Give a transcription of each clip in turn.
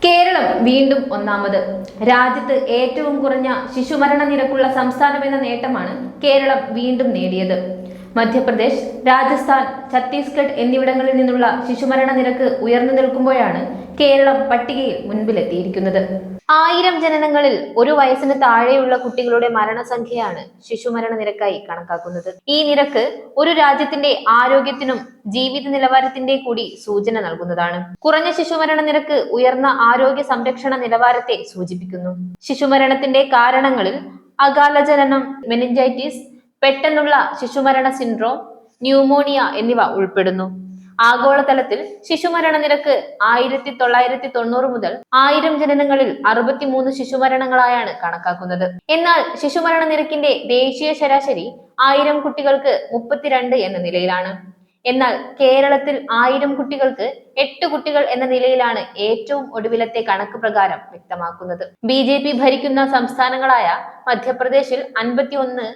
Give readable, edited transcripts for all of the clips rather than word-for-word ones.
കേരളം വീണ്ടും ഒന്നാമത്. രാജ്യത്ത് ഏറ്റവും കുറഞ്ഞ ശിശുമരണ നിരക്കുള്ള സംസ്ഥാനമെന്ന നേട്ടമാണ് കേരളം വീണ്ടും നേടിയത്. മധ്യപ്രദേശ്, രാജസ്ഥാൻ, ഛത്തീസ്ഗഡ് എന്നിവിടങ്ങളിൽ നിന്നുള്ള ശിശുമരണ നിരക്ക് ഉയർന്നു നിൽക്കുമ്പോഴാണ് കേരളം പട്ടികയിൽ മുൻപിലെത്തിയിരിക്കുന്നത്. 1000 ജനനങ്ങളിൽ 1 വയസ്സിന് താഴെയുള്ള കുട്ടികളുടെ മരണസംഖ്യയാണ് ശിശുമരണ നിരക്കായി കണക്കാക്കുന്നത്. ഈ നിരക്ക് ഒരു രാജ്യത്തിന്റെ ആരോഗ്യത്തിനും ജീവിത നിലവാരത്തിന്റെ കൂടി സൂചന നൽകുന്നതാണ്. കുറഞ്ഞ ശിശുമരണ നിരക്ക് ഉയർന്ന ആരോഗ്യ സംരക്ഷണ നിലവാരത്തെ സൂചിപ്പിക്കുന്നു. ശിശുമരണത്തിന്റെ കാരണങ്ങളിൽ അകാല ജനനം, മെനിഞ്ചൈറ്റിസ്, പെട്ടെന്നുള്ള ശിശുമരണ സിൻഡ്രോം, ന്യൂമോണിയ എന്നിവ ഉൾപ്പെടുന്നു. ആഗോളതലത്തിൽ ശിശുമരണ നിരക്ക് 1990 മുതൽ 1000 ജനനങ്ങളിൽ 63 ശിശുമരണങ്ങളായാണ് കണക്കാക്കുന്നത്. എന്നാൽ ശിശുമരണ നിരക്കിന്റെ ദേശീയ ശരാശരി 1000 കുട്ടികൾക്ക് 32 എന്ന നിലയിലാണ്. എന്നാൽ കേരളത്തിൽ 1000 കുട്ടികൾക്ക് 8 കുട്ടികൾ എന്ന നിലയിലാണ് ഏറ്റവും ഒടുവിലത്തെ കണക്ക് പ്രകാരം വ്യക്തമാക്കുന്നത്. BJP ഭരിക്കുന്ന സംസ്ഥാനങ്ങളായ മധ്യപ്രദേശിൽ 51,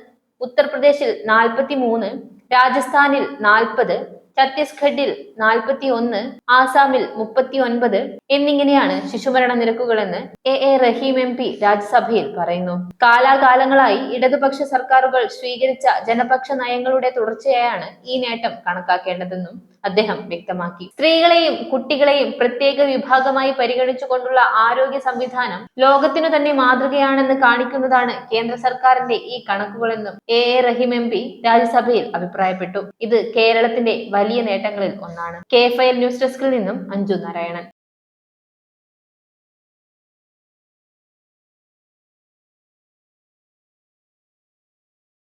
ഉത്തർപ്രദേശിൽ 43, രാജസ്ഥാനിൽ 40, ഛത്തീസ്ഗഡിൽ 41, ആസാമിൽ 39 എന്നിങ്ങനെയാണ് ശിശുമരണ നിരക്കുകളെന്ന് A റഹീം MP രാജ്യസഭയിൽ പറയുന്നു. കാലാകാലങ്ങളായി ഇടതുപക്ഷ സർക്കാരുകൾ സ്വീകരിച്ച ജനപക്ഷ നയങ്ങളുടെ തുടർച്ചയായാണ് ഈ നേട്ടം കണക്കാക്കേണ്ടതെന്നും അദ്ദേഹം വ്യക്തമാക്കി. സ്ത്രീകളെയും കുട്ടികളെയും പ്രത്യേക വിഭാഗമായി പരിഗണിച്ചുകൊണ്ടുള്ള ആരോഗ്യ സംവിധാനം ലോകത്തിനു തന്നെ മാതൃകയാണെന്ന് കാണിക്കുന്നതാണ് കേന്ദ്ര സർക്കാരിന്റെ ഈ കണക്കുകളെന്നും A റഹീം MP രാജ്യസഭയിൽ അഭിപ്രായപ്പെട്ടു. ഇത് കേരളത്തിന്റെ വലിയ നേട്ടങ്ങളിൽ ഒന്നാണ്. KFIL ന്യൂസ് ഡെസ്കിൽ നിന്നും അഞ്ജു നാരായണൻ.